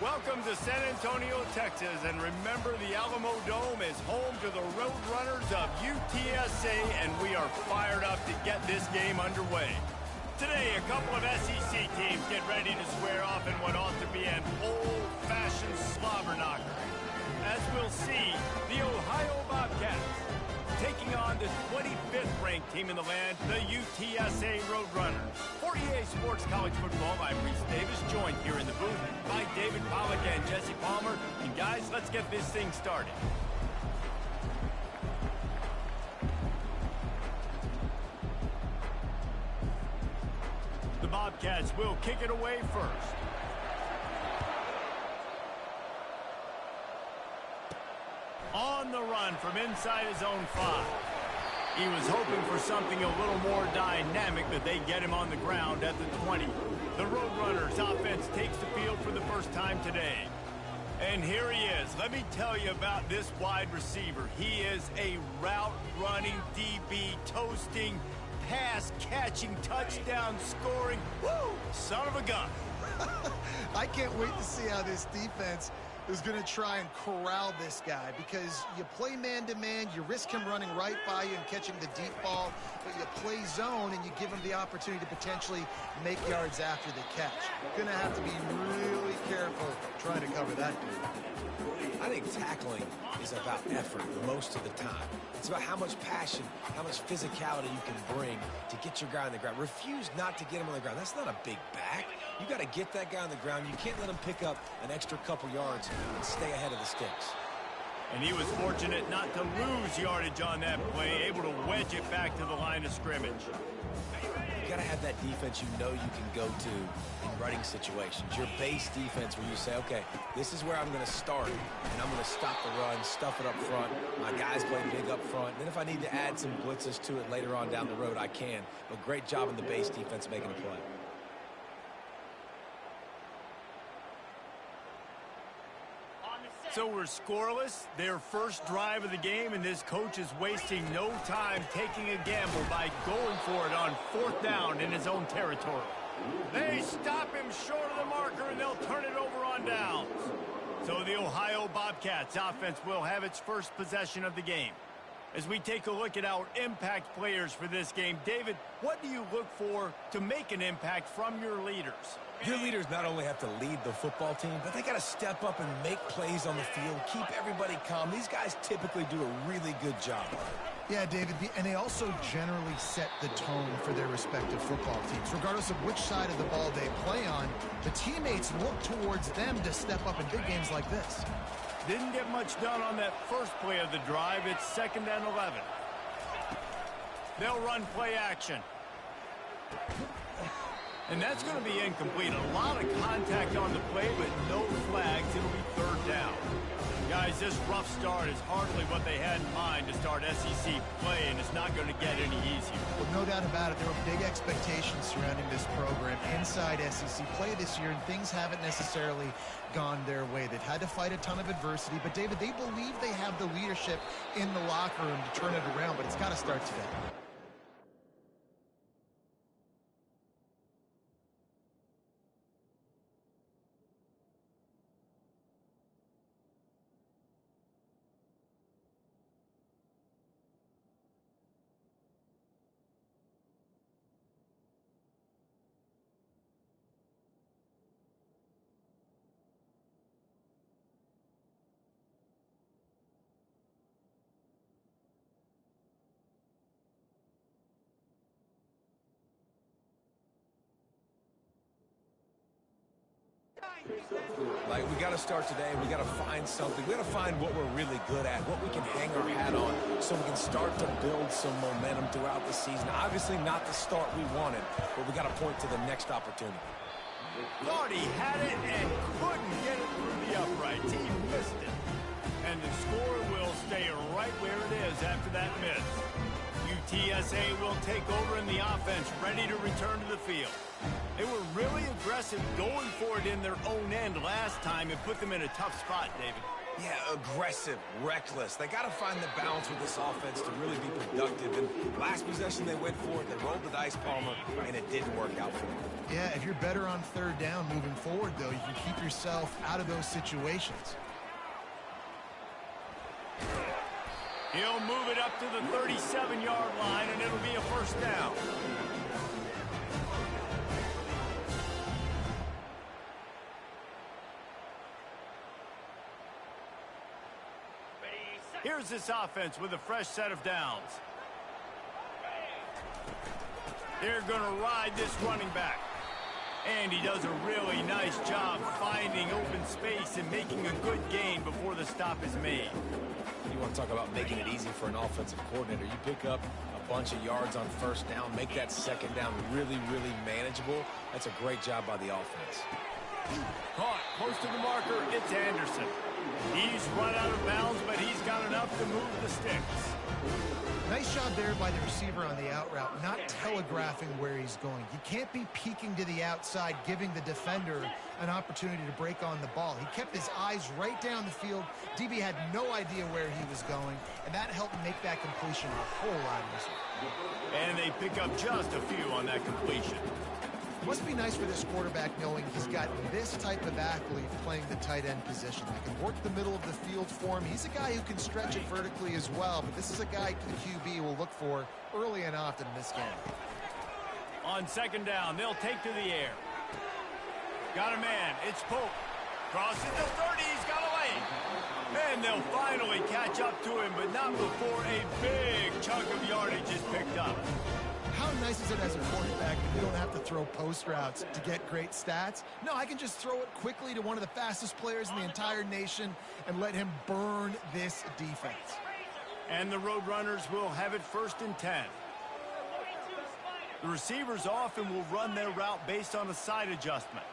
Welcome to San Antonio, Texas, and remember the Alamo Dome is home to the Roadrunners of UTSA, and we are fired up to get this game underway. Today, a couple of SEC teams get ready to square off in what ought to be an old-fashioned slobber knocker. As we'll see, the Ohio Bobcats taking on the 25th ranked team in the land, the UTSA Roadrunners. For EA Sports College Football, I'm Reese Davis, joined here in the booth by David Pollack and Jesse Palmer. And guys, let's get this thing started. The Bobcats will kick it away first. On the run from inside his own 5. He was hoping for something a little more dynamic, but they get him on the ground at the 20. The Roadrunners offense takes the field for the first time today. And here he is. Let me tell you about this wide receiver. He is a route-running DB, toasting, pass-catching, touchdown-scoring, woo, son of a gun. I can't wait to see how this defense is going to try and corral this guy, because you play man-to-man, you risk him running right by you and catching the deep ball, but you play zone and you give him the opportunity to potentially make yards after the catch. You're going to have to be really careful trying to cover that dude. I think tackling is about effort most of the time. It's about how much passion, how much physicality you can bring to get your guy on the ground. Refuse not to get him on the ground. That's not a big back. You got to get that guy on the ground. You can't let him pick up an extra couple yards and stay ahead of the sticks. And he was fortunate not to lose yardage on that play, able to wedge it back to the line of scrimmage. You got to have that defense you know you can go to in running situations. Your base defense where you say, okay, this is where I'm going to start, and I'm going to stop the run, stuff it up front. My guys play big up front. And then if I need to add some blitzes to it later on down the road, I can. But great job in the base defense making a play. So we're scoreless, their first drive of the game, and this coach is wasting no time taking a gamble by going for it on 4th down in his own territory. They stop him short of the marker, and they'll turn it over on downs. So the Ohio Bobcats offense will have its first possession of the game. As we take a look at our impact players for this game, David, what do you look for to make an impact from your leaders? Your leaders not only have to lead the football team, but they got to step up and make plays on the field, keep everybody calm. These guys typically do a really good job. Yeah, David, and they also generally set the tone for their respective football teams. Regardless of which side of the ball they play on, the teammates look towards them to step up in big games like this. Didn't get much done on that first play of the drive. It's 2nd and 11. They'll run play action. And that's going to be incomplete. A lot of contact on the play, but no flags. It'll be 3rd down. Guys, this rough start is hardly what they had in mind to start SEC play, and it's not going to get any easier. Well, no doubt about it. There were big expectations surrounding this program inside SEC play this year, and things haven't necessarily gone their way. They've had to fight a ton of adversity, but, David, they believe they have the leadership in the locker room to turn it around, but it's got to start today. Like, we got to start today. We got to find something. We got to find what we're really good at, what we can hang our hat on, so we can start to build some momentum throughout the season. Obviously not the start we wanted, but we got to point to the next opportunity. Thought he had it and couldn't get it through the uprights. He missed it. And the score will stay right where it is after that miss. UTSA will take over in the offense, ready to return to the field. They were really aggressive going for it in their own end last time and put them in a tough spot, David. Yeah, aggressive, reckless. They got to find the balance with this offense to really be productive. And last possession they went for it, they rolled the dice, Palmer, and it didn't work out for them. Yeah, if you're better on third down moving forward, though, you can keep yourself out of those situations. He'll move it up to the 37-yard line, and it'll be a first down. Here's this offense with a fresh set of downs. They're going to ride this running back. And he does a really nice job finding open space and making a good gain before the stop is made. You want to talk about making it easy for an offensive coordinator. You pick up a bunch of yards on first down, make that second down really, really manageable. That's a great job by the offense. Caught close to the marker, it's Anderson. He's run out of bounds, but he's got enough to move the sticks. Nice job there by the receiver on the out route, not telegraphing where he's going. You can't be peeking to the outside, giving the defender an opportunity to break on the ball. He kept his eyes right down the field. DB had no idea where he was going, and that helped make that completion a whole lot easier. And they pick up just a few on that completion. Must be nice for this quarterback knowing he's got this type of athlete playing the tight end position. They can work the middle of the field for him. He's a guy who can stretch it vertically as well, but this is a guy the QB will look for early and often in this game. On second down, they'll take to the air. Got a man, it's Pope. Crosses the 30, he's got a lane. And they'll finally catch up to him, but not before a big chunk of yardage is picked up. How nice is it as a quarterback that you don't have to throw post routes to get great stats? No, I can just throw it quickly to one of the fastest players in the entire nation and let him burn this defense. And the Roadrunners will have it 1st and 10. The receivers often will run their route based on a side adjustment.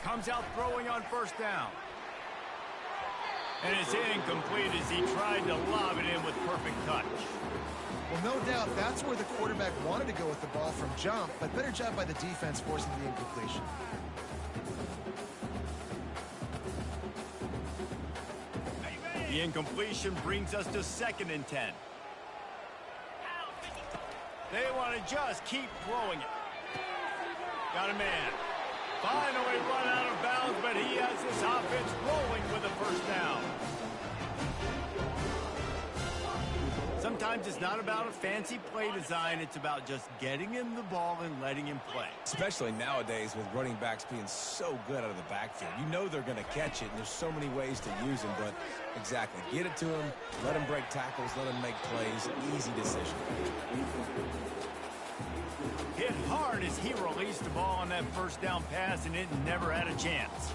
Comes out throwing on first down. And it's incomplete as he tried to lob it in with perfect touch. Well, no doubt that's where the quarterback wanted to go with the ball from jump, but better job by the defense forcing the incompletion. The incompletion brings us to 2nd and 10. They want to just keep throwing it. Got a man. Finally run out of bounds, but he has this offense rolling with a first down. Sometimes it's not about a fancy play design. It's about just getting him the ball and letting him play. Especially nowadays with running backs being so good out of the backfield. You know they're going to catch it, and there's so many ways to use them. But exactly, get it to him, let him break tackles, let him make plays. Easy decision. Hit hard as he released the ball on that first down pass, and it never had a chance.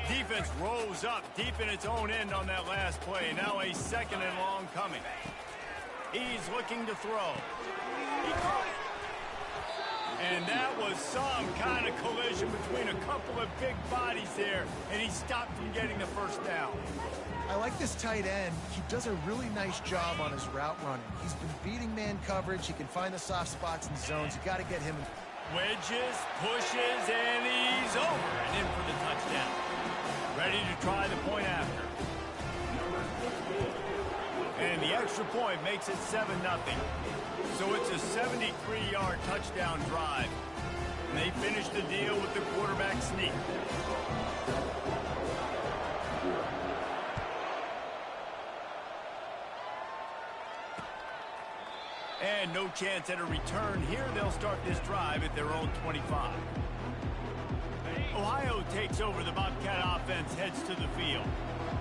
Defense rolls up deep in its own end on that last play. Now a 2nd and long coming. He's looking to throw. He caught it. And that was some kind of collision between a couple of big bodies there, and he stopped from getting the first down. I like this tight end. He does a really nice job on his route running. He's been beating man coverage. He can find the soft spots and zones. You got to get him. Wedges, pushes, and he's over and in for the touchdown. Ready to try the point after. And the extra point makes it 7-0. So it's a 73-yard touchdown drive. And they finish the deal with the quarterback sneak. And no chance at a return here. They'll start this drive at their own 25. Ohio takes over. The Bobcat offense heads to the field.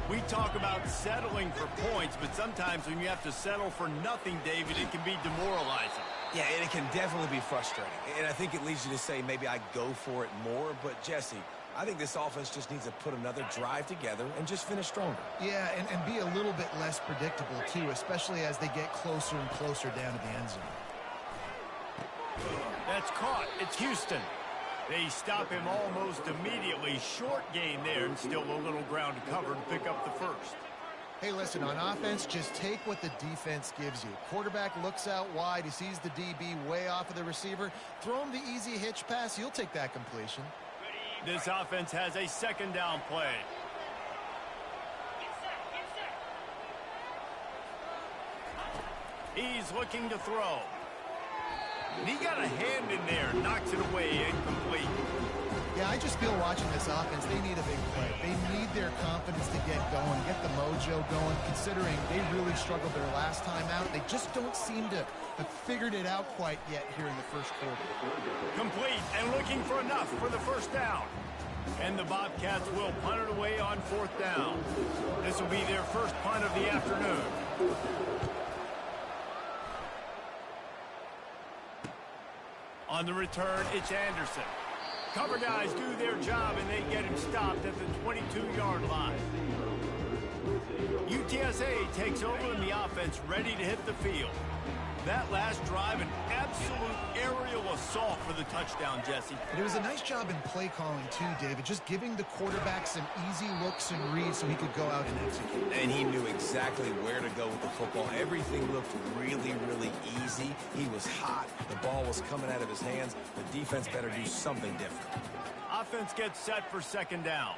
We talk about settling for points, but sometimes when you have to settle for nothing, David, it can be demoralizing. Yeah, and it can definitely be frustrating. And I think it leads you to say maybe I go for it more. But, Jesse, I think this offense just needs to put another drive together and just finish stronger. Yeah, and be a little bit less predictable, too, especially as they get closer and closer down to the end zone. That's caught. It's Houston. They stop him almost immediately. Short gain there and still a little ground to cover to pick up the first. Hey, listen, on offense, just take what the defense gives you. Quarterback looks out wide. He sees the DB way off of the receiver. Throw him the easy hitch pass. He'll take that completion. This offense has a second down play. He's looking to throw. And he got a hand in there, knocks it away, incomplete. Yeah, I just feel watching this offense, they need a big play. They need their confidence to get going, get the mojo going, considering they really struggled their last time out. They just don't seem to have figured it out quite yet here in the first quarter. Complete and looking for enough for the first down. And the Bobcats will punt it away on fourth down. This will be their first punt of the afternoon. On the return, it's Anderson. Cover guys do their job, and they get him stopped at the 22-yard line. UTSA takes over in the offense, ready to hit the field. That last drive, an absolute aerial assault for the touchdown, Jesse. But it was a nice job in play calling, too, David, just giving the quarterback some easy looks and reads so he could go out and execute. And he knew exactly where to go with the football. Everything looked really, really easy. He was hot. The ball was coming out of his hands. The defense better do something different. Offense gets set for second down.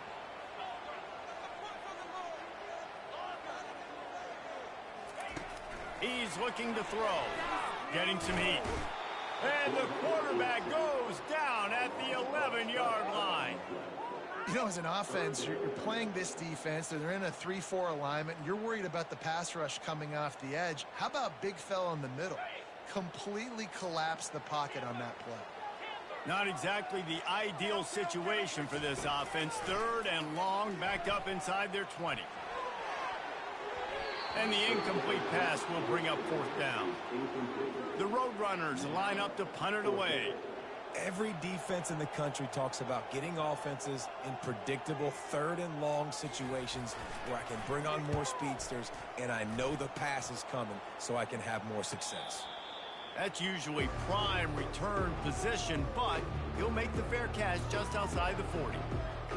He's looking to throw. Getting some heat. And the quarterback goes down at the 11-yard line. You know, as an offense, you're playing this defense, and they're in a 3-4 alignment, and you're worried about the pass rush coming off the edge. How about big fella in the middle? Completely collapsed the pocket on that play. Not exactly the ideal situation for this offense. Third and long, backed up inside their 20. And the incomplete pass will bring up fourth down. The Roadrunners line up to punt it away. Every defense in the country talks about getting offenses in predictable third and long situations where I can bring on more speedsters and I know the pass is coming so I can have more success. That's usually prime return position, but he'll make the fair catch just outside the 40.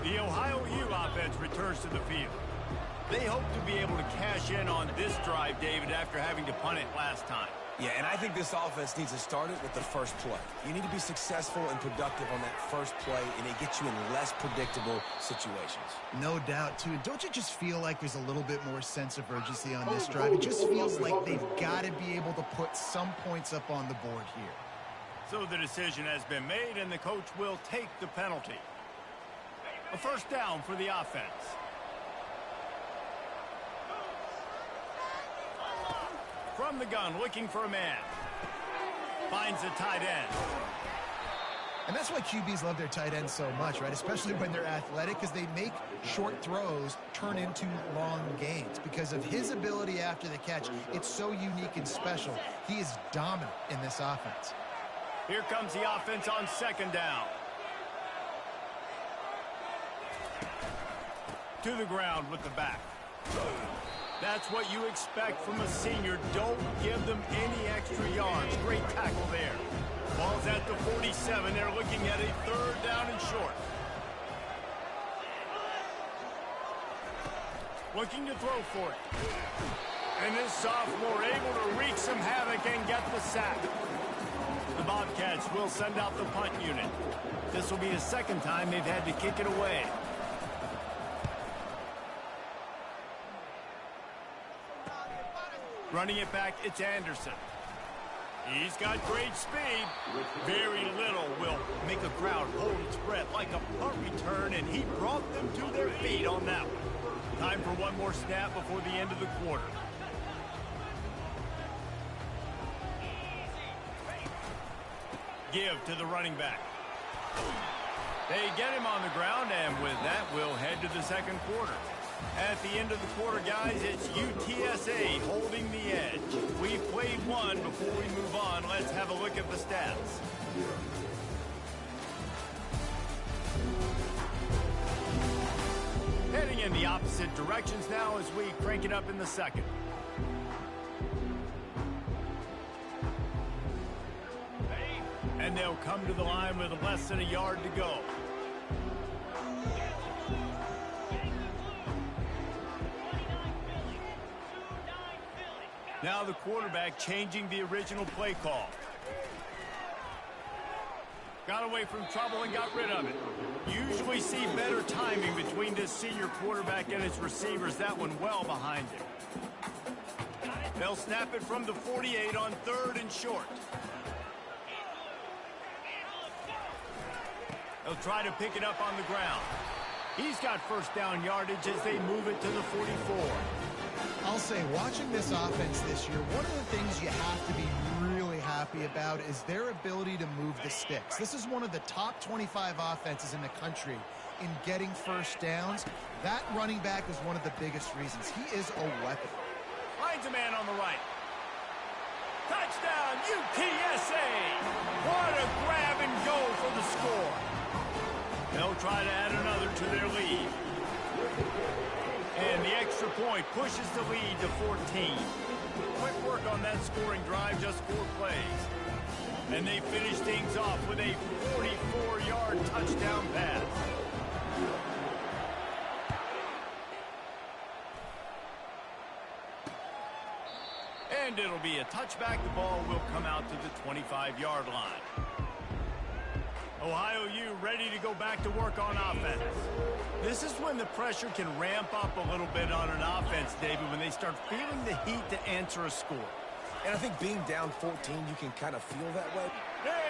The Ohio U offense returns to the field. They hope to be able to cash in on this drive, David, after having to punt it last time. Yeah, and I think this offense needs to start it with the first play. You need to be successful and productive on that first play, and it gets you in less predictable situations. No doubt, too. And don't you just feel like there's a little bit more sense of urgency on this drive? It just feels like they've got to be able to put some points up on the board here. So the decision has been made, and the coach will take the penalty. A first down for the offense. From the gun, looking for a man. Finds a tight end. And that's why QBs love their tight ends so much, right? Especially when they're athletic, because they make short throws turn into long gains. Because of his ability after the catch, it's so unique and special. He is dominant in this offense. Here comes the offense on second down. To the ground with the back. That's what you expect from a senior. Don't give them any extra yards. Great tackle there. Ball's at the 47. They're looking at a third down and short. Looking to throw for it. And this sophomore able to wreak some havoc and get the sack. The Bobcats will send out the punt unit. This will be the second time they've had to kick it away. Running it back, it's Anderson. He's got great speed. Very little will make a crowd hold its breath like a punt return, and he brought them to their feet on that one. Time for one more snap before the end of the quarter. Give to the running back. They get him on the ground, and with that, we'll head to the second quarter. At the end of the quarter, guys, it's UTSA holding the edge. We've played one. Before we move on, let's have a look at the stats. Heading in the opposite directions now as we crank it up in the second. And they'll come to the line with less than a yard to go. Now the quarterback changing the original play call. Got away from trouble and got rid of it. Usually see better timing between this senior quarterback and his receivers. That one well behind him. They'll snap it from the 48 on 3rd and short. They'll try to pick it up on the ground. He's got first down yardage as they move it to the 44. I'll say, watching this offense this year, one of the things you have to be really happy about is their ability to move the sticks. This is one of the top 25 offenses in the country in getting first downs. That running back is one of the biggest reasons. He is a weapon. Finds a man on the right. Touchdown, UTSA! What a grab and go for the score. They'll try to add another to their lead. And the extra point pushes the lead to 14. Quick work on that scoring drive, just 4 plays. And they finish things off with a 44-yard touchdown pass. And it'll be a touchback. The ball will come out to the 25-yard line. Ohio U ready to go back to work on offense. This is when the pressure can ramp up a little bit on an offense, David, when they start feeling the heat to answer a score. And I think being down 14, you can kind of feel that way.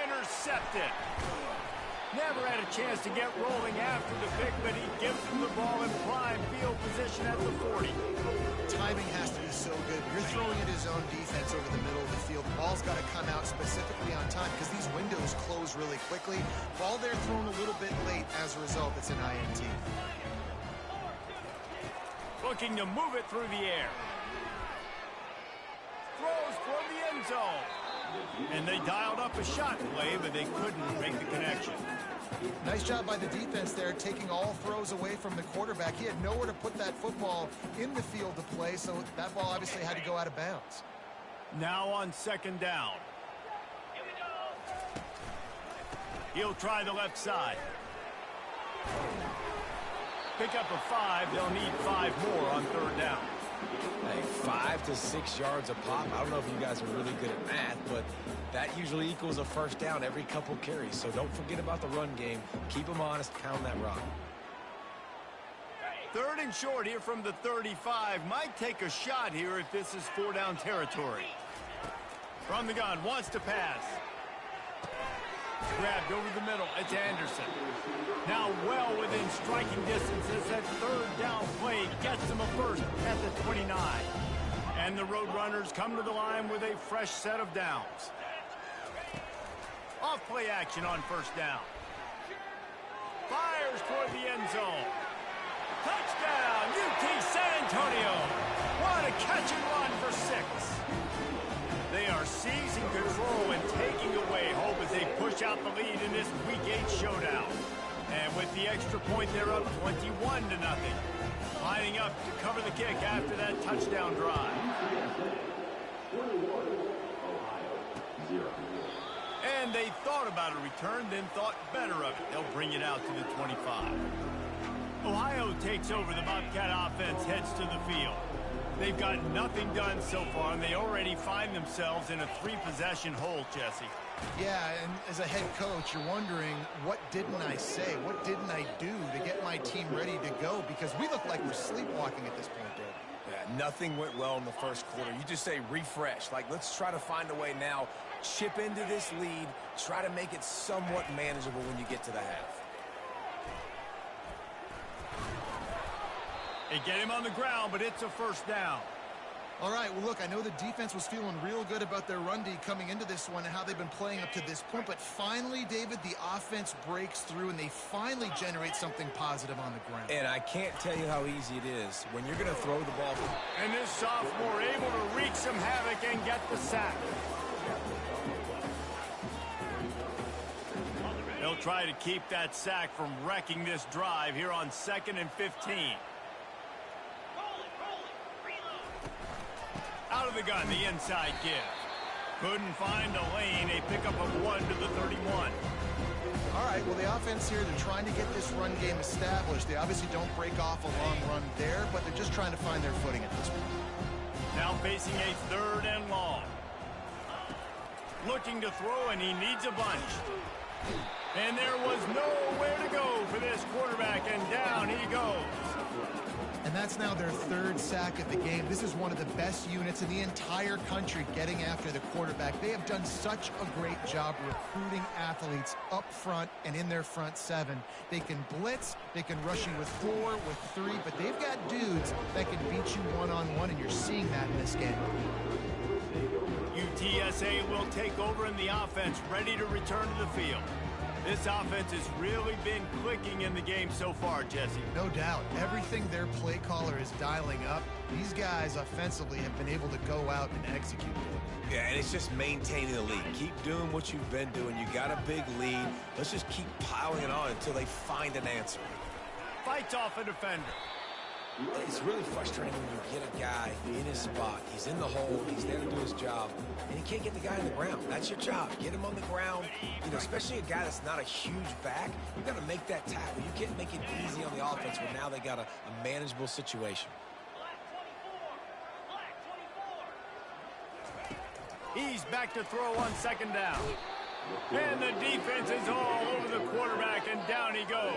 Intercepted. Never had a chance to get rolling after the pick, but he gives him the ball in prime field position at the 40. Timing has to be so good. You're throwing at his own defense over the middle of the field. The ball's got to come out specifically on time because these windows close really quickly. Ball there thrown a little bit late. As a result, it's an INT. Looking to move it through the air. Throws for the end zone. And they dialed up a shot play, but they couldn't make the connection. Nice job by the defense there, taking all throws away from the quarterback. He had nowhere to put that football in the field to play, so that ball obviously had to go out of bounds. Now on 2nd down. He'll try the left side. Pick up a 5. They'll need 5 more on 3rd down. Hey, 5 to 6 yards a pop. I don't know if you guys are really good at math, but that usually equals a first down every couple carries. So don't forget about the run game. Keep them honest. Pound that rock. 3rd and short here from the 35. Might take a shot here if this is 4-down territory. From the gun, wants to pass. Grabbed over the middle. It's Anderson. Now well within striking distance as that 3rd down play gets them a first at the 29. And the Roadrunners come to the line with a fresh set of downs. Off play action on 1st down. Fires toward the end zone. Touchdown, UT San Antonio. What a catch and run for 6. They are seizing control and taking away hope as they push out the lead in this Week 8 showdown. And with the extra point, they're up 21-0. Lining up to cover the kick after that touchdown drive. And they thought about a return, then thought better of it. They'll bring it out to the 25. Ohio takes over. The Bobcat offense heads to the field. They've got nothing done so far, and they already find themselves in a 3-possession hole, Jesse. Yeah, and as a head coach, you're wondering, what didn't I say? What didn't I do to get my team ready to go? Because we look like we're sleepwalking at this point, Dave. Yeah, nothing went well in the first quarter. You just say refresh. Like, let's try to find a way now. Chip into this lead. Try to make it somewhat manageable when you get to the half. They get him on the ground, but it's a first down. All right, well, look, I know the defense was feeling real good about their run D coming into this one and how they've been playing up to this point, but finally, David, the offense breaks through and they finally generate something positive on the ground. And I can't tell you how easy it is when you're going to throw the ball. And this sophomore able to wreak some havoc and get the sack. They'll try to keep that sack from wrecking this drive here on 2nd and 15. Out of the gun, the inside give. Couldn't find a lane. A pickup of 1 to the 31. All right, well, the offense here, they're trying to get this run game established. They obviously don't break off a long run there, but they're just trying to find their footing at this point. Now facing a 3rd and long. Looking to throw, and he needs a bunch. And there was nowhere to go for this quarterback, and down he goes. And that's now their third sack of the game. This is one of the best units in the entire country getting after the quarterback. They have done such a great job recruiting athletes up front and in their front seven. They can blitz, they can rush you with 4, with 3, but they've got dudes that can beat you one-on-one, and you're seeing that in this game. UTSA will take over in the offense, ready to return to the field. This offense has really been clicking in the game so far, Jesse. No doubt. Everything their play caller is dialing up, these guys offensively have been able to go out and execute. Yeah, and it's just maintaining the lead. Keep doing what you've been doing. You got a big lead. Let's just keep piling it on until they find an answer. Fights off a defender. It's really frustrating when you get a guy in his spot. He's in the hole. He's there to do his job, and you can't get the guy on the ground. That's your job. Get him on the ground. You know, especially a guy that's not a huge back. You got to make that tackle. You can't make it easy on the offense when now they got a manageable situation. He's back to throw on second down. And the defense is all over the quarterback, and down he goes.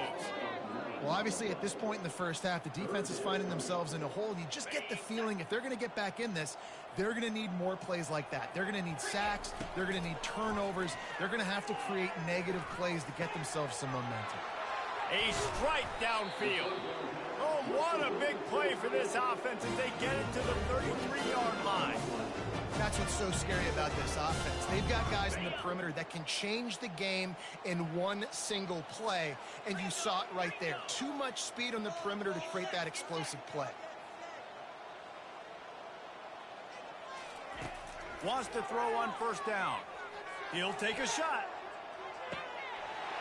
Well, obviously, at this point in the first half, the defense is finding themselves in a hole. You just get the feeling if they're going to get back in this, they're going to need more plays like that. They're going to need sacks. They're going to need turnovers. They're going to have to create negative plays to get themselves some momentum. A strike downfield. Oh, what a big play for this offense as they get it to the 33-yard line. That's what's so scary about this offense. They've got guys in the perimeter that can change the game in one single play, and you saw it right there. Too much speed on the perimeter to create that explosive play. Wants to throw on first down. He'll take a shot.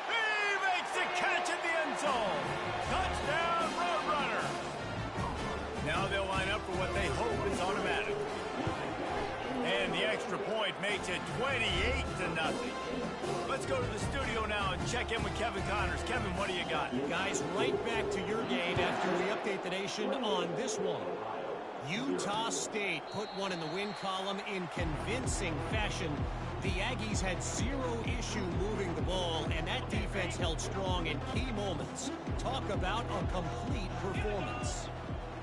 He makes the catch in the end zone. Touchdown, Roadrunner. Now they'll line up for what they hope is automatic. And the extra point makes it 28-0. Let's go to the studio now and check in with Kevin Connors. Kevin, what do you got? Guys, right back to your game after we update the nation on this one. Utah State put one in the win column in convincing fashion. The Aggies had zero issue moving the ball, and that defense held strong in key moments. Talk about a complete performance.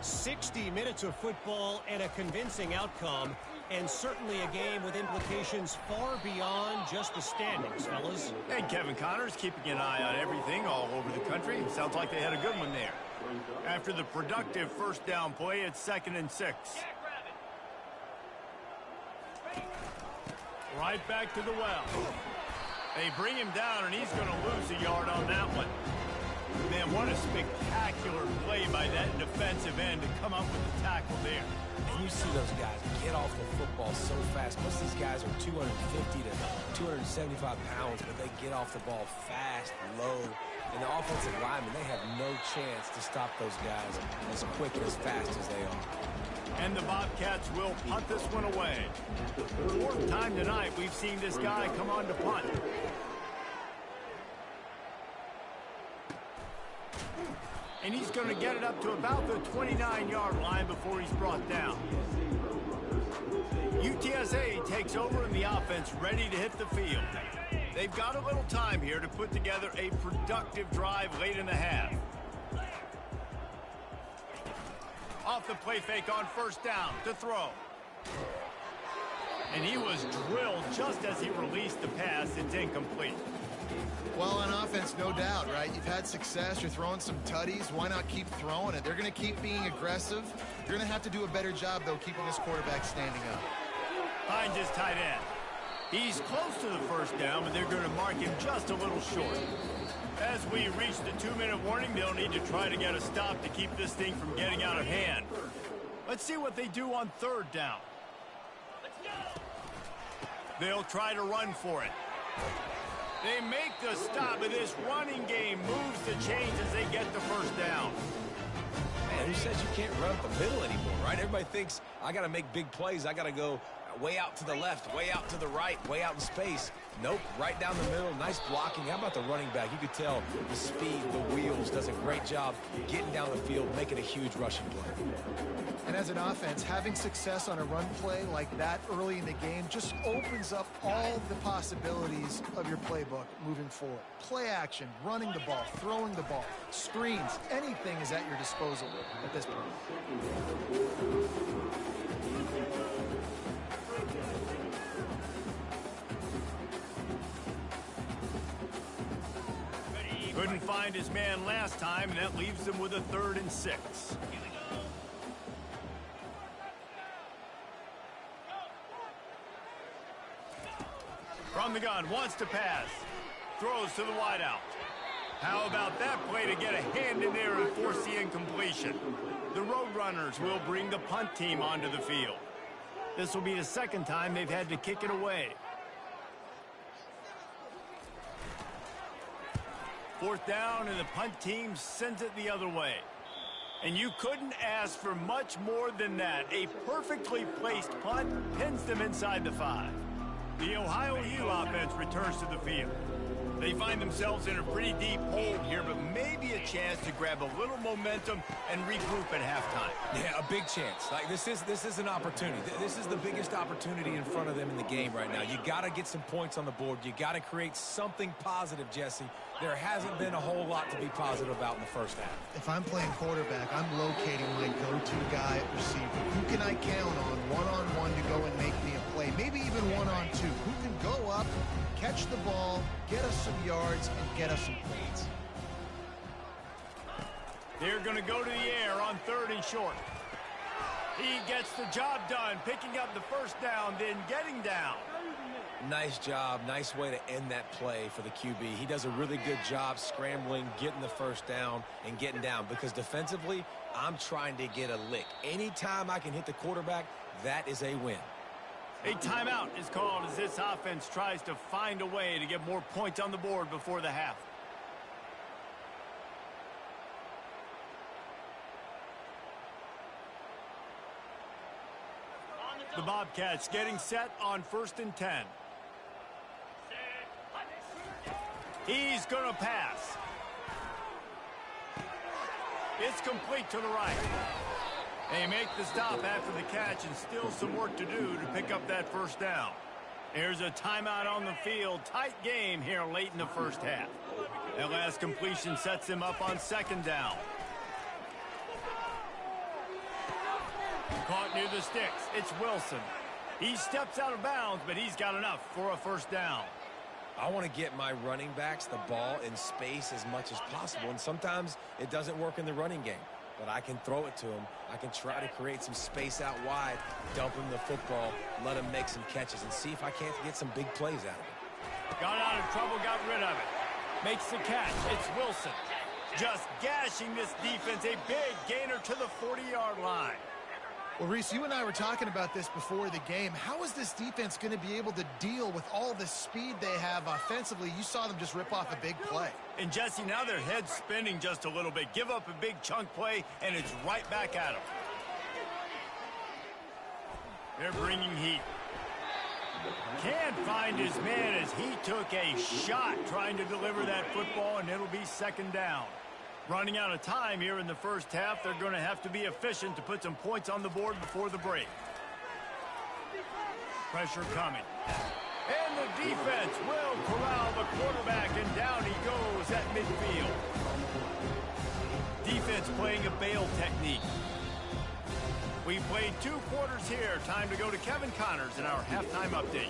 60 minutes of football and a convincing outcome. And certainly a game with implications far beyond just the standings, fellas. And Kevin Connors keeping an eye on everything all over the country. Sounds like they had a good one there. After the productive first down play, it's 2nd and 6. Right back to the well. They bring him down, and he's going to lose a yard on that one. Man, what a spectacular play by that defensive end to come up with the tackle there. And you see those guys get off the football so fast. Most of these guys are 250 to 275 pounds, but they get off the ball fast, low. And the offensive linemen, they have no chance to stop those guys as quick and as fast as they are. And the Bobcats will punt this one away. 4th time tonight we've seen this guy come on to punt. And he's going to get it up to about the 29-yard line before he's brought down. UTSA takes over in the offense, ready to hit the field. They've got a little time here to put together a productive drive late in the half. Off the play fake on first down to throw. And he was drilled just as he released the pass. It's incomplete. Well, on offense, no doubt, right? You've had success. You're throwing some tutties. Why not keep throwing it? They're going to keep being aggressive. You're going to have to do a better job, though, keeping this quarterback standing up. Finds his tight end. He's close to the first down, but they're going to mark him just a little short. As we reach the 2-minute warning, they'll need to try to get a stop to keep this thing from getting out of hand. Let's see what they do on 3rd down. They'll try to run for it. They make the stop, but this running game moves the chains as they get the first down. Man, who says you can't run up the middle anymore, right? Everybody thinks, I got to make big plays. I got to go way out to the left, way out to the right, way out in space. Nope, right down the middle. Nice blocking. How about the running back? You could tell the speed, the wheels, does a great job getting down the field, making a huge rushing play. And as an offense, having success on a run play like that early in the game just opens up all the possibilities of your playbook moving forward. Play action, running the ball, throwing the ball, screens, anything is at your disposal at this point. Couldn't find his man last time, and that leaves him with a 3rd and 6. From the gun, wants to pass. Throws to the wideout. How about that play to get a hand in there and force the incompletion? The Roadrunners will bring the punt team onto the field. This will be the 2nd time they've had to kick it away. 4th down, and the punt team sends it the other way. And you couldn't ask for much more than that. A perfectly placed punt pins them inside the 5. The Ohio U offense returns to the field. They find themselves in a pretty deep hole here, but maybe a chance to grab a little momentum and regroup at halftime. Yeah, a big chance. Like this is an opportunity. This is the biggest opportunity in front of them in the game right now. You got to get some points on the board. You got to create something positive, Jesse. There hasn't been a whole lot to be positive about in the first half. If I'm playing quarterback, I'm locating my go-to guy at receiver. Who can I count on one-on-one to go and make me a play? Maybe even one-on-two. Who can go up, catch the ball, get us some yards, and get us some points? They're going to go to the air on 3rd and short. He gets the job done, picking up the 1st down, then getting down. Nice job. Nice way to end that play for the QB. He does a really good job scrambling, getting the 1st down, and getting down. Because defensively, I'm trying to get a lick. Anytime I can hit the quarterback, that is a win. A timeout is called as this offense tries to find a way to get more points on the board before the half. The Bobcats getting set on 1st and 10. He's going to pass. It's complete to the right. They make the stop after the catch, and still some work to do to pick up that 1st down. There's a timeout on the field. Tight game here late in the 1st half. That last completion sets him up on 2nd down. Caught near the sticks. It's Wilson. He steps out of bounds, but he's got enough for a 1st down. I want to get my running backs the ball in space as much as possible, and sometimes it doesn't work in the running game. But I can throw it to him. I can try to create some space out wide, dump him the football, let him make some catches, and see if I can't get some big plays out of it. Got out of trouble, got rid of it. Makes the catch. It's Wilson. Just gashing this defense. A big gainer to the 40-yard line. Well, Reese, you and I were talking about this before the game. How is this defense going to be able to deal with all the speed they have offensively? You saw them just rip off a big play. And, Jesse, now their head's spinning just a little bit. Give up a big chunk play, and it's right back at them. They're bringing heat. Can't find his man as he took a shot trying to deliver that football, and it'll be 2nd down. Running out of time here in the 1st half, they're going to have to be efficient to put some points on the board before the break. Pressure coming. And the defense will corral the quarterback, and down he goes at midfield. Defense playing a bail technique. We played 2 quarters here. Time to go to Kevin Connors in our halftime update.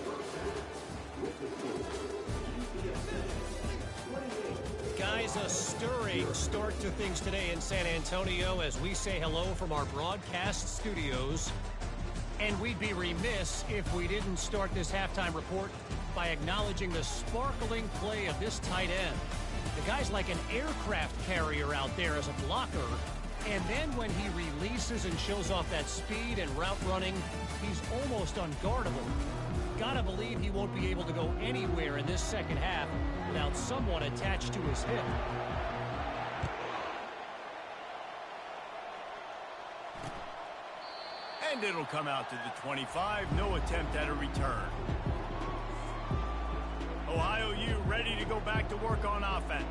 Guys, a stirring start to things today in San Antonio as we say hello from our broadcast studios. And we'd be remiss if we didn't start this halftime report by acknowledging the sparkling play of this tight end. The guy's like an aircraft carrier out there as a blocker. And then when he releases and shows off that speed and route running, he's almost unguardable. Gotta believe he won't be able to go anywhere in this 2nd half without someone attached to his hip. And it'll come out to the 25. No attempt at a return. Ohio U ready to go back to work on offense.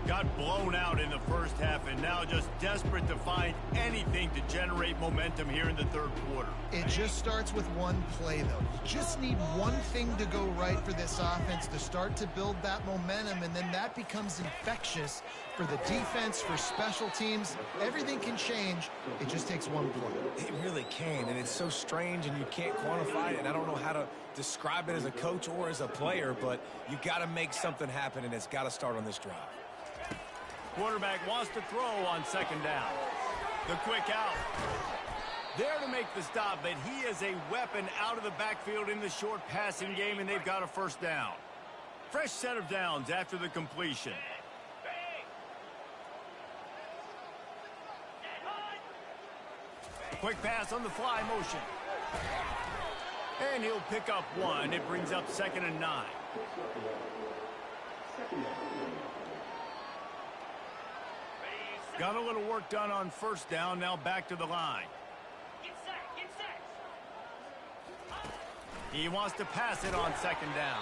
Got blown out in the first half and now just desperate to find anything to generate momentum here in the third quarter. It just starts with one play, though. You just need one thing to go right for this offense to start to build that momentum, and then that becomes infectious for the defense, for special teams. Everything can change. It just takes one play. It really can, and it's so strange, and you can't quantify it, and I don't know how to describe it as a coach or as a player, but you got to make something happen, and it's got to start on this drive. Quarterback wants to throw on second down. The quick out. There to make the stop, but he is a weapon out of the backfield in the short passing game, and they've got a first down. Fresh set of downs after the completion. Quick pass on the fly motion. And he'll pick up one. It brings up 2nd and 9. Got a little work done on first down. Now back to the line. He wants to pass it on second down.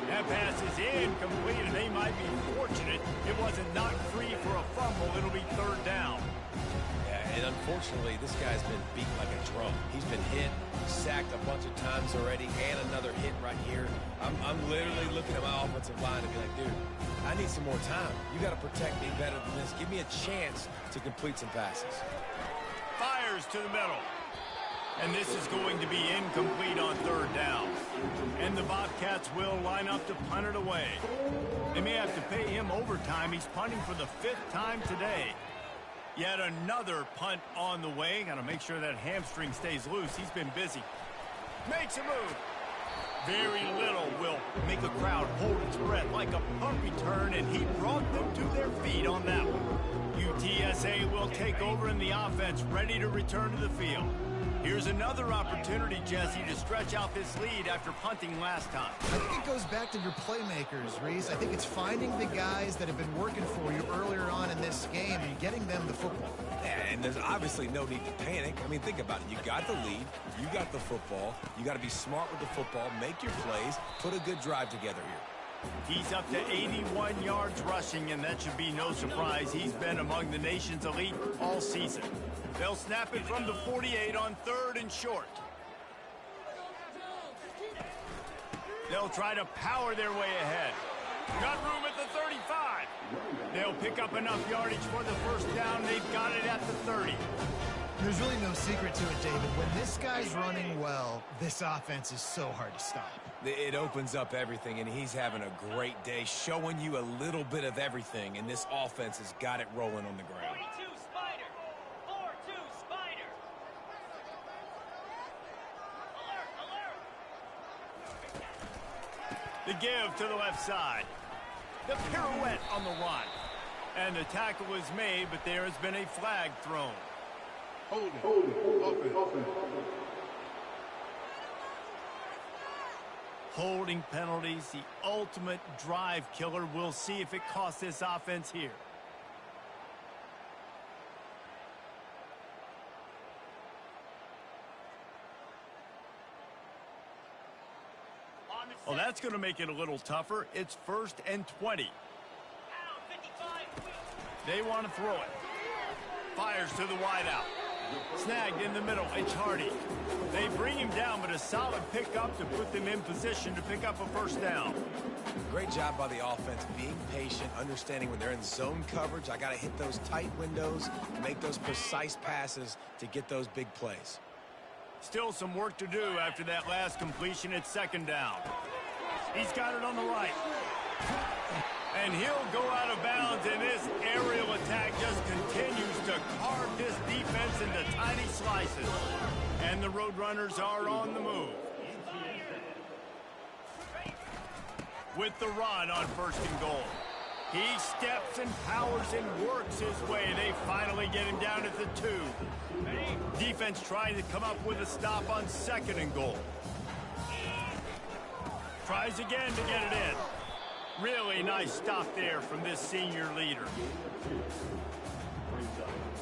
That pass is incomplete, and they might be fortunate it wasn't knocked free for a fumble. It'll be 3rd down. Yeah, and unfortunately, this guy's been beat like a drum. He's been hit, sacked a bunch of times already, and another hit right here. I'm literally looking at my offensive line and be like, dude, I need some more time. You got to protect me better than this. Give me a chance to complete some passes. Fires to the middle. And this is going to be incomplete on 3rd down. And the Bobcats will line up to punt it away. They may have to pay him overtime. He's punting for the 5th time today. Yet another punt on the way. Got to make sure that hamstring stays loose. He's been busy. Makes a move. Very little will make a crowd hold its breath like a punt return, and he brought them to their feet on that one. UTSA will take over in the offense, ready to return to the field. Here's another opportunity, Jesse, to stretch out this lead after punting last time. I think it goes back to your playmakers, Reese. I think it's finding the guys that have been working for you earlier on in this game and getting them the football. Yeah, and there's obviously no need to panic. I mean, think about it. You got the lead. You got the football. You got to be smart with the football, make your plays, put a good drive together here. He's up to 81 yards rushing, and that should be no surprise. He's been among the nation's elite all season. They'll snap it from the 48 on 3rd and short. They'll try to power their way ahead. Got room at the 35. They'll pick up enough yardage for the first down. They've got it at the 30. There's really no secret to it, David. When this guy's running well, this offense is so hard to stop. It opens up everything, and he's having a great day, showing you a little bit of everything, and this offense has got it rolling on the ground. 42 Spider. 4-2 Spider. Alert, alert. The give to the left side. The pirouette on the run. And the tackle was made, but there has been a flag thrown. Holding penalties, the ultimate drive killer. We'll see if it costs this offense here. Well, that's going to make it a little tougher. It's 1st and 20. They want to throw it. Fires to the wideout. Snagged in the middle. It's Hardy. They bring him down, but a solid pickup to put them in position to pick up a first down. Great job by the offense, being patient, understanding when they're in zone coverage, I got to hit those tight windows, make those precise passes to get those big plays. Still some work to do after that last completion at 2nd down. He's got it on the right. And he'll go out of bounds, and this aerial attack just continues to carve this defense into tiny slices. And the Roadrunners are on the move. With the run on 1st and goal. He steps and powers and works his way. They finally get him down at the 2. Defense trying to come up with a stop on 2nd and goal. Tries again to get it in. Really nice stop there from this senior leader.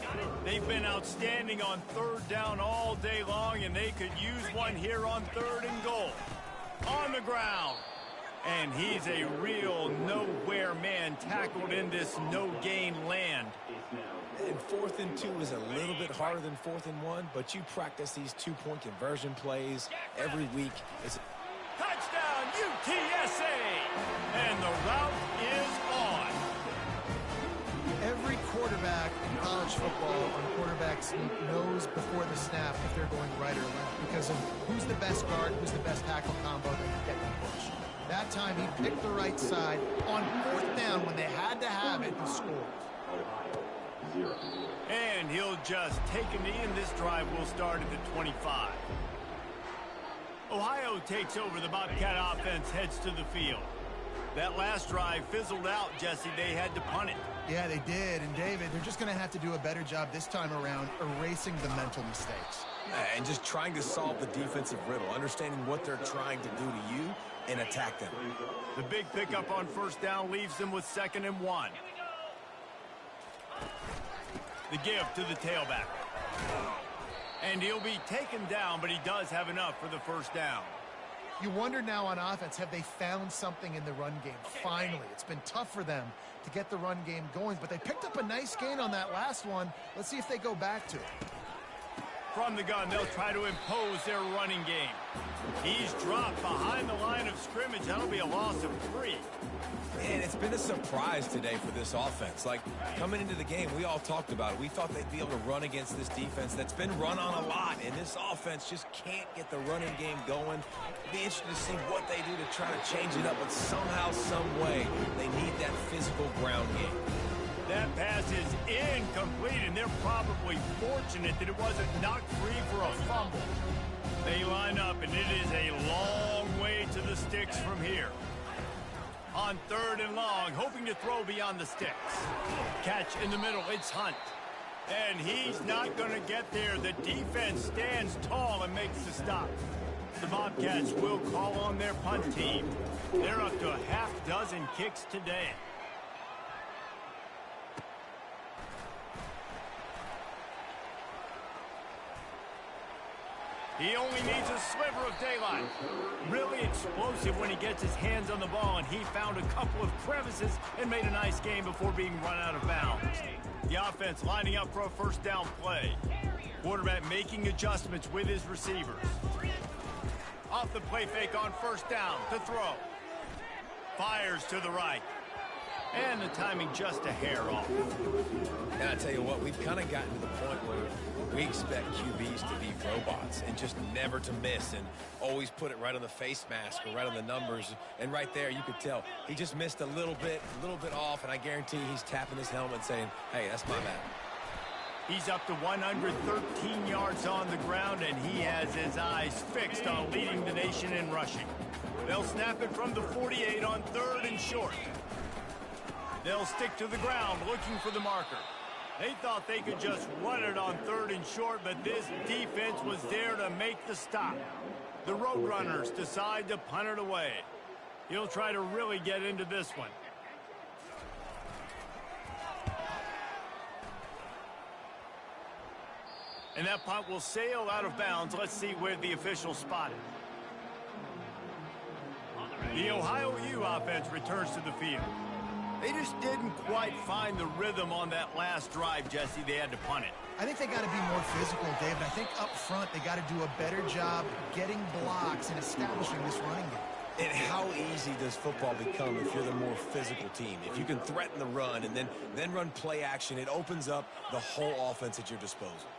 Got it. They've been outstanding on third down all day long, and they could use one here on 3rd and goal. On the ground. And he's a real nowhere man tackled in this no-gain land. And 4th and 2 is a little bit harder than 4th and 1, but you practice these 2-point conversion plays every week. Touchdown, UTSA! And the route is on. Every quarterback in college football on quarterback sneak knows before the snap if they're going right or left because of who's the best guard, who's the best tackle combo that can get the push. That time he picked the right side. On 4th down, when they had to have it, he scored. And he'll just take a knee, and this drive will start at the 25. Ohio takes over. The Bobcat offense heads to the field. That last drive fizzled out, Jesse. They had to punt it. Yeah, they did. And, David, they're just going to have to do a better job this time around erasing the mental mistakes. And just trying to solve the defensive riddle, understanding what they're trying to do to you and attack them. The big pickup on 1st down leaves them with 2nd and 1. The give to the tailback. And he'll be taken down, but he does have enough for the 1st down. You wonder now on offense, have they found something in the run game? Finally, it's been tough for them to get the run game going, but they picked up a nice gain on that last one. Let's see if they go back to it. From the gun, they'll try to impose their running game. He's dropped behind the line of scrimmage. That'll be a loss of 3. And it's been a surprise today for this offense. Like, coming into the game, we all talked about it. We thought they'd be able to run against this defense that's been run on a lot, and this offense just can't get the running game going. Be interested to see what they do to try to change it up, but somehow, some way, they need that physical ground game. That pass is incomplete, and they're probably fortunate that it wasn't knocked free for a fumble. They line up, and it is a long way to the sticks from here. On 3rd and long, hoping to throw beyond the sticks. Catch in the middle, it's Hunt. And he's not going to get there. The defense stands tall and makes the stop. The Bobcats will call on their punt team. They're up to a half-dozen kicks today. He only needs a sliver of daylight. Really explosive when he gets his hands on the ball, and he found a couple of crevices and made a nice game before being run out of bounds. The offense lining up for a 1st down play. Quarterback making adjustments with his receivers. Off the play fake on 1st down to throw. Fires to the right. And the timing just a hair off. And I tell you what, we've kind of gotten to the point where we expect QBs to be robots and just never to miss and always put it right on the face mask or right on the numbers. And right there, you could tell he just missed a little bit off, and I guarantee he's tapping his helmet saying, hey, that's my bad. He's up to 113 yards on the ground, and he has his eyes fixed on leading the nation in rushing. They'll snap it from the 48 on 3rd and short. They'll stick to the ground looking for the marker. They thought they could just run it on 3rd and short, but this defense was there to make the stop. The Roadrunners decide to punt it away. He'll try to really get into this one. And that punt will sail out of bounds. Let's see where the official spotted. The Ohio U offense returns to the field. They just didn't quite find the rhythm on that last drive, Jesse. They had to punt it. I think they got to be more physical, David. I think up front they got to do a better job getting blocks and establishing this running game. And how easy does football become if you're the more physical team? If you can threaten the run and then run play action, it opens up the whole offense at your disposal.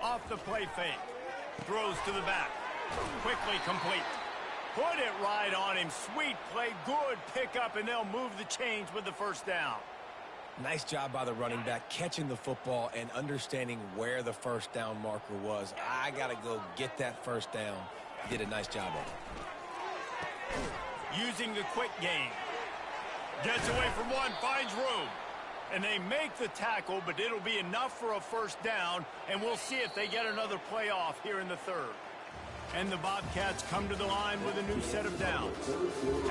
Off the play fake. Throws to the back. Quickly complete. Put it right on him. Sweet play. Good pickup, and they'll move the chains with the 1st down. Nice job by the running back, catching the football and understanding where the 1st down marker was. I got to go get that 1st down. Did a nice job of it. Using the quick game. Gets away from one, finds room. And they make the tackle, but it'll be enough for a 1st down, and we'll see if they get another play off here in the 3rd. And the Bobcats come to the line with a new set of downs.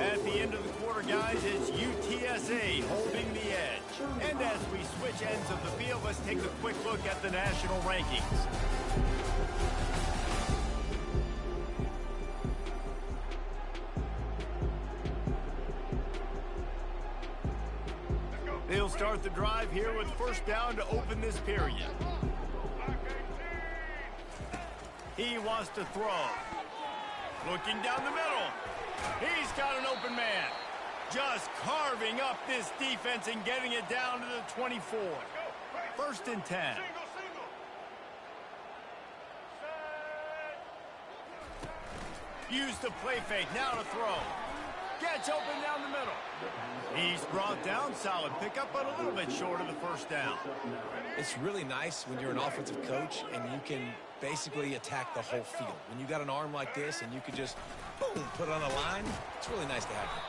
At the end of the quarter, guys, it's UTSA holding the edge. And as we switch ends of the field, let's take a quick look at the national rankings. They'll start the drive here with first down to open this period. He wants to throw. Looking down the middle. He's got an open man. Just carving up this defense and getting it down to the 24. First and 10. Use the play fake. Now to throw. Gets open down the middle. He's brought down. Solid pickup, but a little bit short of the first down. It's really nice when you're an offensive coach and you can basically attack the whole field. When you got an arm like this and you can just, boom, put it on the line, it's really nice to have him.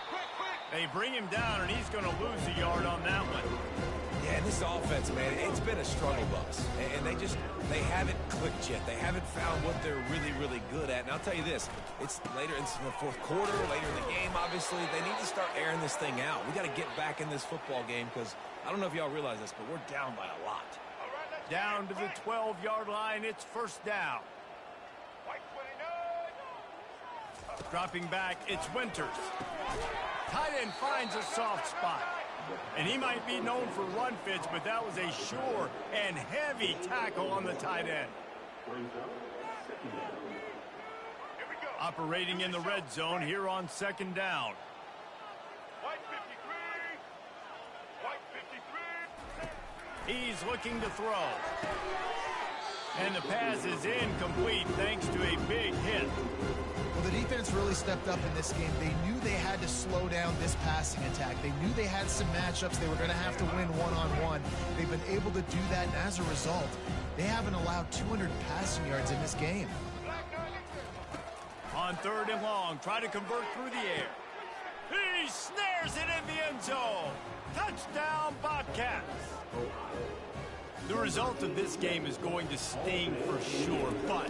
They bring him down, and he's going to lose a yard on that one. Yeah, and this offense, man, it's been a struggle bus. And they haven't clicked yet. They haven't found what they're really, really good at. And I'll tell you this, it's later in the fourth quarter, later in the game, obviously. They need to start airing this thing out. We got to get back in this football game because I don't know if y'all realize this, but we're down by a lot. Down to the 12-yard line, it's first down. Dropping back, it's Winters. Tight end finds a soft spot. And he might be known for run fits, but that was a sure and heavy tackle on the tight end. Operating in the red zone here on second down. He's looking to throw. And the pass is incomplete thanks to a big hit. Well, the defense really stepped up in this game. They knew they had to slow down this passing attack. They knew they had some matchups they were going to have to win one-on-one. They've been able to do that, and as a result, they haven't allowed 200 passing yards in this game. On third and long, try to convert through the air. He snares it in the end zone. Touchdown, Bobcats. The result of this game is going to sting for sure, but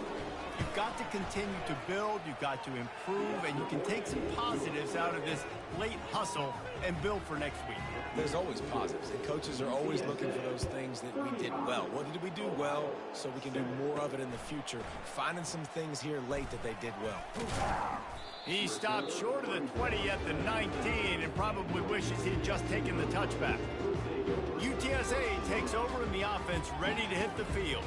you've got to continue to build, you've got to improve, and you can take some positives out of this late hustle and build for next week. There's always positives, and coaches are always looking for those things that we did well. What did we do well so we can do more of it in the future? Finding some things here late that they did well. He stopped short of the 20 at the 19 and probably wishes he had just taken the touchback. UTSA takes over in the offense, ready to hit the field.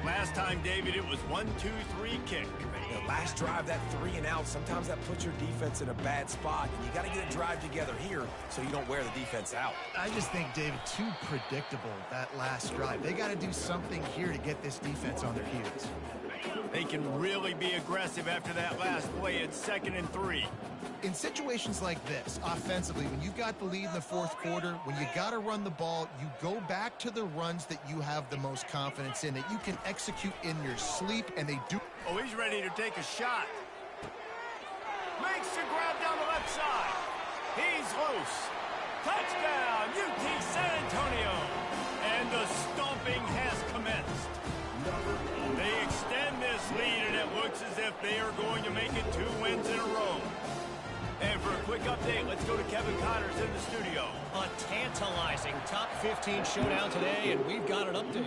Last time, David, it was 1-2-3 kick. The last drive, that 3 and out, sometimes that puts your defense in a bad spot, and you got to get a drive together here so you don't wear the defense out. I just think, David, too predictable, that last drive. They got to do something here to get this defense on their heels. They can really be aggressive after that last play. It's 2nd and 3. In situations like this, offensively, when you've got the lead in the fourth quarter, when you got to run the ball, you go back to the runs that you have the most confidence in, that you can execute in your sleep, and they do. Oh, he's ready to take a shot. Makes the grab down the left side. He's loose. Touchdown, UT San Antonio. And the stomping has commenced. They extend this lead, and it looks as if they are going to make it 2 wins in a row. And for a quick update, let's go to Kevin Connors in the studio. A tantalizing top 15 showdown today, and we've got an update.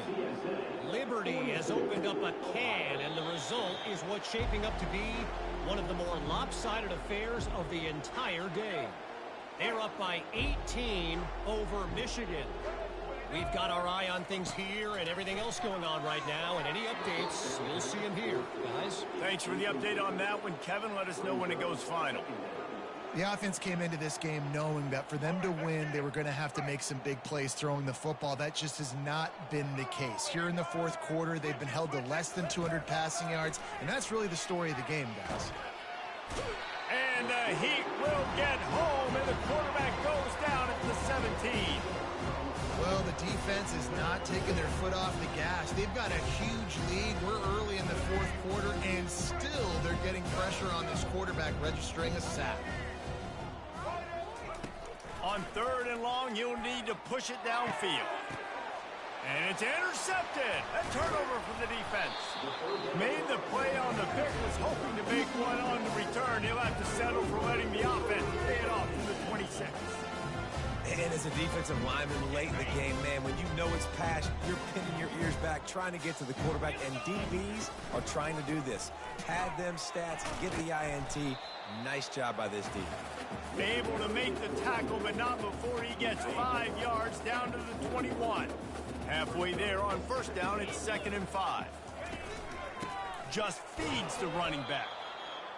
Liberty has opened up a can, and the result is what's shaping up to be one of the more lopsided affairs of the entire day. They're up by 18 over Michigan. We've got our eye on things here and everything else going on right now, and any updates, you'll see them here, guys. Thanks for the update on that one, Kevin. Let us know when it goes final. The offense came into this game knowing that for them to win, they were going to have to make some big plays throwing the football. That just has not been the case. Here in the fourth quarter, they've been held to less than 200 passing yards, and that's really the story of the game, guys. And the Heat will get home, and the quarterback goes down at the 17. Well, the defense is not taking their foot off the gas. They've got a huge lead. We're early in the fourth quarter, and still they're getting pressure on this quarterback, registering a sack. On 3rd and long, you'll need to push it downfield. And it's intercepted. A turnover for the defense. Made the play on the pick, was hoping to make one on the return. He'll have to settle for letting the offense pay it off to the 26. And as a defensive lineman late in the game, man, when you know it's pass, you're pinning your ears back, trying to get to the quarterback, and DBs are trying to do this. Pad them stats, get the INT. Nice job by this defense. Able to make the tackle, but not before he gets 5 yards down to the 21. Halfway there on first down, it's 2nd and 5. Just feeds the running back.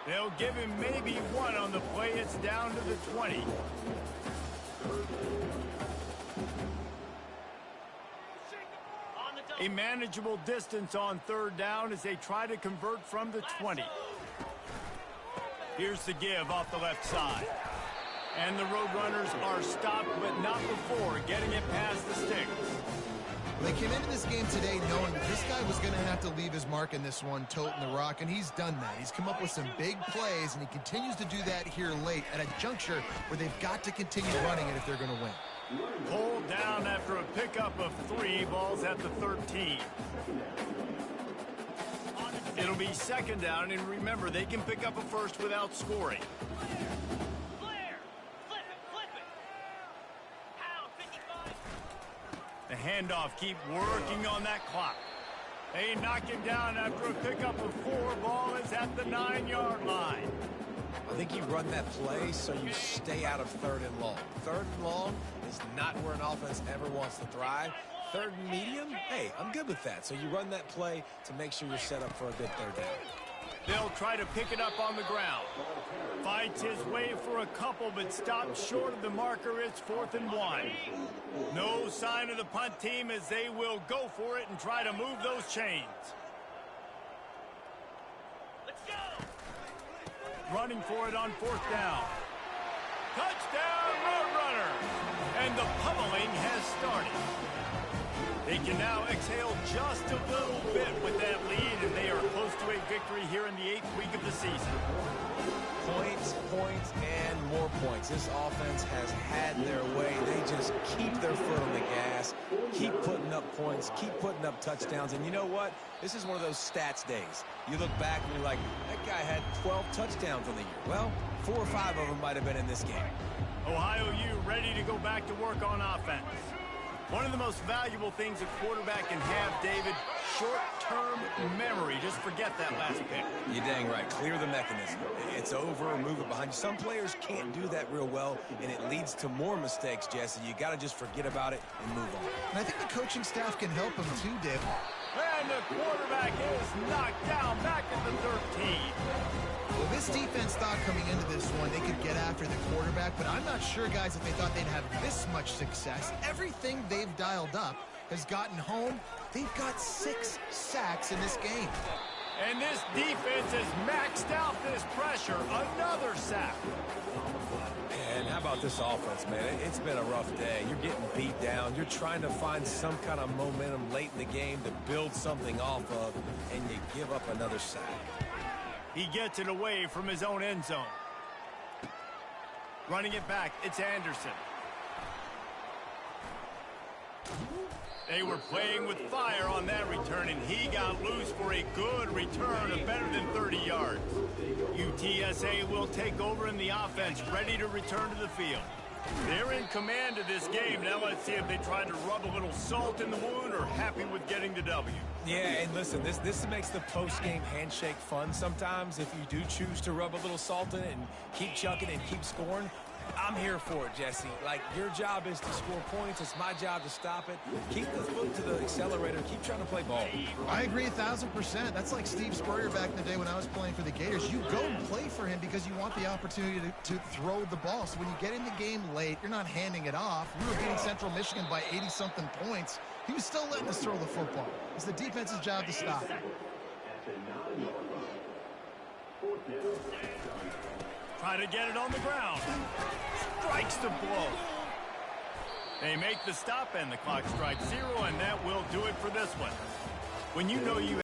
They'll give him maybe one on the play. It's down to the 20. A manageable distance on 3rd down as they try to convert from the 20. Here's the give off the left side. And the Roadrunners are stopped, but not before getting it past the sticks. They came into this game today knowing that this guy was going to have to leave his mark in this one, toting the rock, and he's done that. He's come up with some big plays, and he continues to do that here late at a juncture where they've got to continue running it if they're going to win. Pulled down after a pickup of 3, balls at the 13. It'll be 2nd down, and remember, they can pick up a first without scoring. Flip it. Pound 55. The handoff, keep working on that clock. They knock him down after a pickup of 4, ball is at the 9-yard line. I think you run that play so you stay out of 3rd and long. 3rd and long is not where an offense ever wants to thrive. 3rd and medium, hey, I'm good with that. So you run that play to make sure you're set up for a good 3rd down. They'll try to pick it up on the ground. Fights his way for a couple, but stops short of the marker. It's 4th and 1. No sign of the punt team as they will go for it and try to move those chains. Let's go. Running for it on 4th down. Touchdown, Roadrunner! And the pummeling has started. They can now exhale just a little bit with that lead, and they are close to a victory here in the 8th week of the season. Points, and more points. This offense has had their way. They just keep their foot on the gas, keep putting up points, keep putting up touchdowns. And you know what? This is one of those stats days. You look back and you're like, that guy had 12 touchdowns on the year. Well, 4 or 5 of them might have been in this game. Ohio U ready to go back to work on offense. One of the most valuable things a quarterback can have, David, short-term memory. Just forget that last pick. You're dang right. Clear the mechanism. It's over, move it behind you. Some players can't do that real well, and it leads to more mistakes, Jesse. You got to just forget about it and move on. And I think the coaching staff can help him too, David. And the quarterback is knocked down back at the 13. Well, this defense thought coming into this one they could get after the quarterback, but I'm not sure, guys, if they thought they'd have this much success. Everything they've dialed up has gotten home. They've got 6 sacks in this game. And this defense has maxed out this pressure. Another sack. And how about this offense, man? It's been a rough day. You're getting beat down. You're trying to find some kind of momentum late in the game to build something off of, and you give up another sack. He gets it away from his own end zone. Running it back, it's Anderson. They were playing with fire on that return, and he got loose for a good return of better than 30 yards. UTSA will take over in the offense, ready to return to the field. They're in command of this game. Now let's see if they try to rub a little salt in the wound or happy with getting the W. Yeah, and listen, this makes the post-game handshake fun sometimes. If you do choose to rub a little salt in it and keep chucking and keep scoring, I'm here for it, Jesse. Like, your job is to score points. It's my job to stop it. Keep the foot to the accelerator. Keep trying to play ball. I agree 1,000%. That's like Steve Spurrier back in the day when I was playing for the Gators. You go and play for him because you want the opportunity to throw the ball. So when you get in the game late, you're not handing it off. We were beating Central Michigan by 80-something points. He was still letting us throw the football. It's the defense's job to stop it. Try to get it on the ground. Strikes the blow. They make the stop, and the clock strikes 0, and that will do it for this one. When you know you